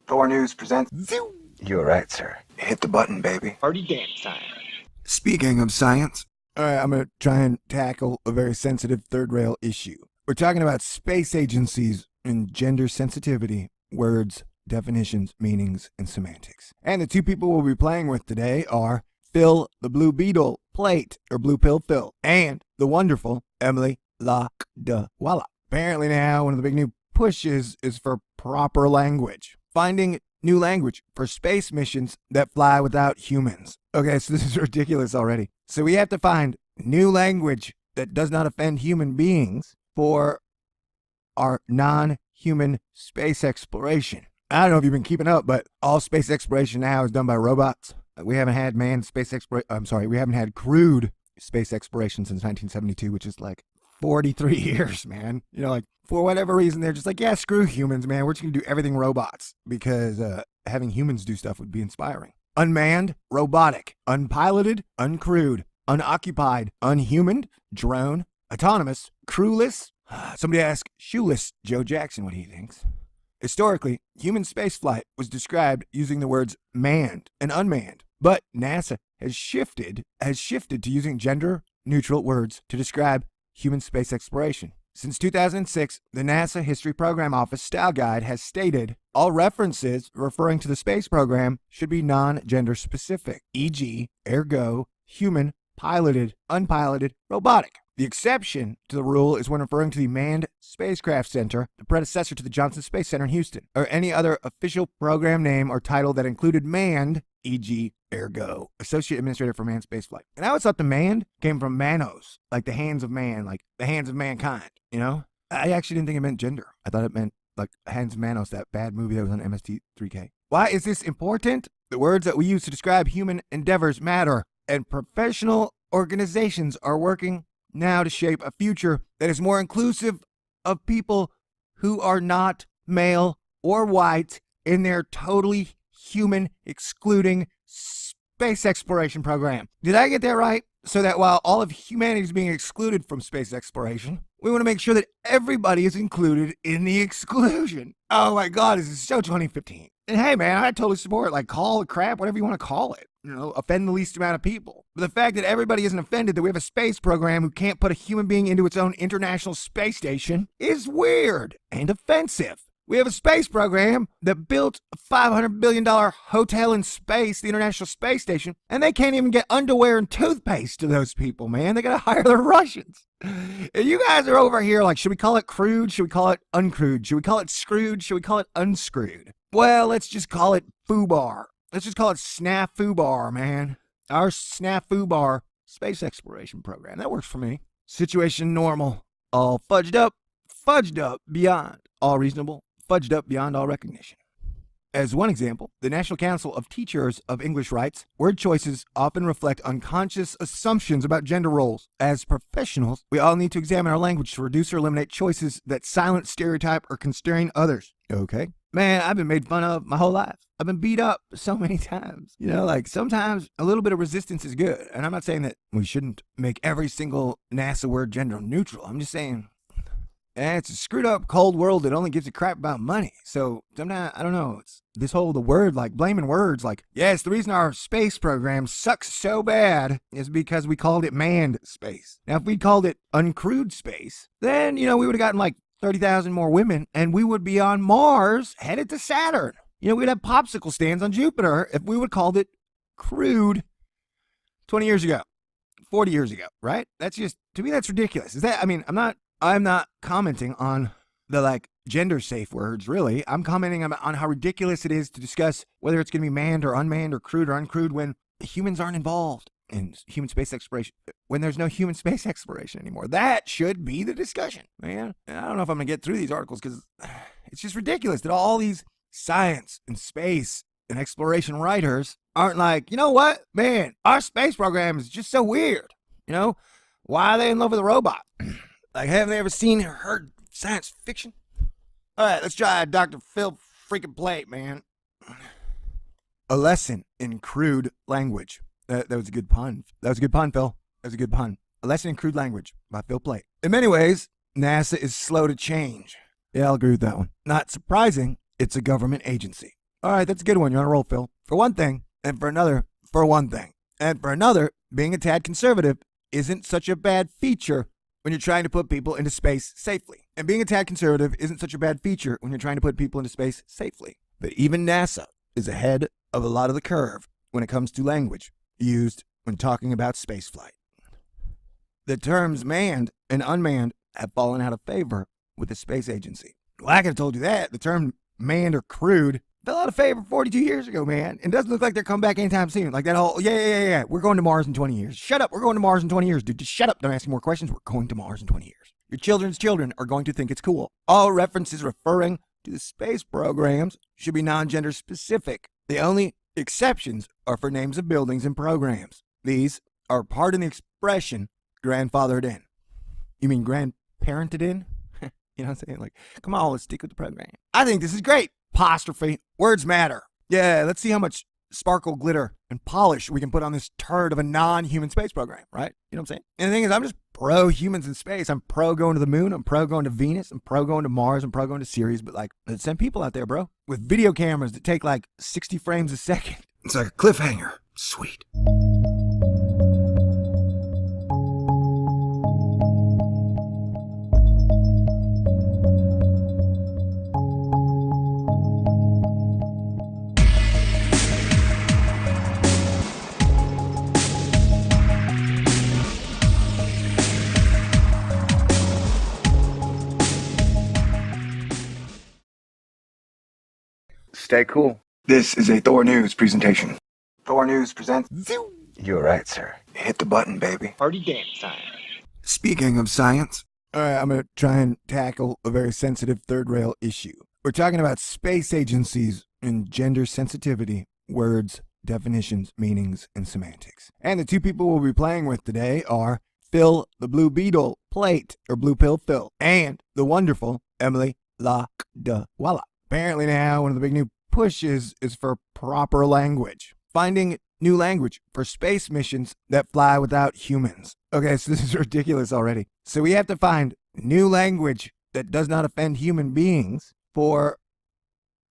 Thor News presents. You're right, sir. Hit the button, baby. Party dance time. Speaking of science, I'm going to try and tackle a very sensitive third rail issue. We're talking about space agencies and gender sensitivity, words, definitions, meanings, and semantics. And the two people we'll be playing with today are Phil the Blue Beetle, Plait, or Blue Pill Phil, and the wonderful Emily Lakdwalla. Apparently now, one of the big new pushes is for proper language. Finding new language for space missions that fly without humans. Okay, so this is ridiculous already. So we have to find new language that does not offend human beings for our non-human space exploration. I don't know if you've been keeping up, but all space exploration now is done by robots. We haven't had we haven't had crewed space exploration since 1972, which is like 43 years, man. You know, like, for whatever reason, they're just like, yeah, screw humans, man. We're just going to do everything robots because having humans do stuff would be inspiring. Unmanned, robotic, unpiloted, uncrewed, unoccupied, unhuman, drone, autonomous, crewless. Somebody asked shoeless Joe Jackson what he thinks. Historically, human spaceflight was described using the words manned and unmanned, but NASA has shifted to using gender-neutral words to describe human space exploration. Since 2006, the NASA History Program Office Style Guide has stated all references referring to the space program should be non-gender specific, e.g., ergo, human, piloted, unpiloted, robotic. The exception to the rule is when referring to the Manned Spacecraft Center, the predecessor to the Johnson Space Center in Houston, or any other official program name or title that included manned, e.g., ergo, Associate Administrator for Manned Spaceflight. And I always thought the manned came from manos, like the hands of man, like the hands of mankind, you know? I actually didn't think it meant gender. I thought it meant like Hands of Manos, that bad movie that was on MST3K. Why is this important? The words that we use to describe human endeavors matter, and professional organizations are working now to shape a future that is more inclusive of people who are not male or white in their totally human excluding space exploration program. Did I get that right? So that while all of humanity is being excluded from space exploration, we want to make sure that everybody is included in the exclusion. Oh my God, this is so 2015. And hey man, I totally support it. Like, call it crap, whatever you want to call it. You know, offend the least amount of people. But the fact that everybody isn't offended that we have a space program who can't put a human being into its own international space station is weird and offensive. We have a space program that built a $500 billion hotel in space, the International Space Station, and they can't even get underwear and toothpaste to those people, man. They gotta hire the Russians. And you guys are over here like, should we call it crude? Should we call it uncrewed? Should we call it screwed? Should we call it unscrewed? Well, let's just call it FUBAR. Let's just call it Snafu Bar, man. Our Snafu Bar space exploration program. That works for me. Situation normal. All fudged up beyond all reasonable, fudged up beyond all recognition. As one example, the National Council of Teachers of English writes, word choices often reflect unconscious assumptions about gender roles. As professionals, we all need to examine our language to reduce or eliminate choices that silence, stereotype, or constrain others. Okay. Man, I've been made fun of my whole life. I've been beat up so many times. You know, like, sometimes a little bit of resistance is good. And I'm not saying that we shouldn't make every single NASA word gender neutral. I'm just saying, it's a screwed up cold world that only gives a crap about money. So sometimes, I don't know, it's this whole, the word, like blaming words, like, yes, the reason our space program sucks so bad is because we called it manned space. Now, if we called it uncrewed space, then, you know, we would have gotten like 30,000 more women and we would be on Mars headed to Saturn. You know, we'd have popsicle stands on Jupiter if we would have called it crewed 20 years ago, 40 years ago, right? That's just, to me, that's ridiculous. Is that, I mean, I'm not commenting on the like gender safe words, really. I'm commenting on how ridiculous it is to discuss whether it's going to be manned or unmanned or crewed or uncrewed when humans aren't involved in human space exploration, when there's no human space exploration anymore. That should be the discussion, man. And I don't know if I'm going to get through these articles because it's just ridiculous that all these science and space and exploration writers aren't like, you know what, man, our space program is just so weird. You know, why are they in love with a robot? Like, haven't they ever seen or heard science fiction? All right, let's try Dr. Phil freaking Plait, man. A lesson in crude language. That was a good pun. That was a good pun, Phil. That was a good pun. A lesson in crude language by Phil Plait. In many ways, NASA is slow to change. Yeah, I'll agree with that one. Not surprising, it's a government agency. All right, that's a good one. You're on a roll, Phil. For one thing, and for another, for one thing. And for another, being a tad conservative isn't such a bad feature when you're trying to put people into space safely. And being a tad conservative isn't such a bad feature when you're trying to put people into space safely. But even NASA is ahead of a lot of the curve when it comes to language used when talking about spaceflight. The terms manned and unmanned have fallen out of favor with the space agency. Well, I could have told you that. The term manned or crewed fell out of favor 42 years ago, man. And it doesn't look like they're coming back anytime soon. Like that whole, yeah, we're going to Mars in 20 years. Shut up, we're going to Mars in 20 years. Dude, just shut up. Don't ask me more questions. We're going to Mars in 20 years. Your children's children are going to think it's cool. All references referring to the space programs should be non-gender specific. The only exceptions are for names of buildings and programs. These are, pardon the expression, grandfathered in. You mean grandparented in? You know what I'm saying? Like, come on, let's stick with the program. I think this is great. Apostrophe. Words matter. Yeah, let's see how much sparkle, glitter, and polish we can put on this turd of a non-human space program, right? You know what I'm saying? And the thing is, I'm just pro-humans in space. I'm pro going to the moon. I'm pro going to Venus. I'm pro going to Mars. I'm pro going to Ceres. But, like, let's send people out there, bro, with video cameras that take, like, 60 frames a second. It's like a cliffhanger. Sweet. Stay cool. This is a Thor News presentation. Thor News presents. You're right, sir. Hit the button, baby. Party dance time. Speaking of science, all right, I'm going to try and tackle a very sensitive third rail issue. We're talking about space agencies and gender sensitivity, words, definitions, meanings, and semantics. And the two people we'll be playing with today are Phil the Blue Beetle, Plait, or Blue Pill Phil, and the wonderful Emily Lakdwalla. Apparently now, one of the big new pushes is for proper language. Finding new language for space missions that fly without humans. Okay, so this is ridiculous already. So we have to find new language that does not offend human beings for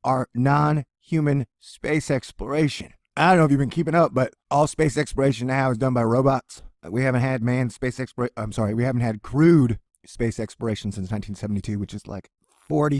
our non-human space exploration. I don't know if you've been keeping up, but all space exploration now is done by robots. We haven't had manned space exploration. We haven't had crewed space exploration since 1972, which is like 40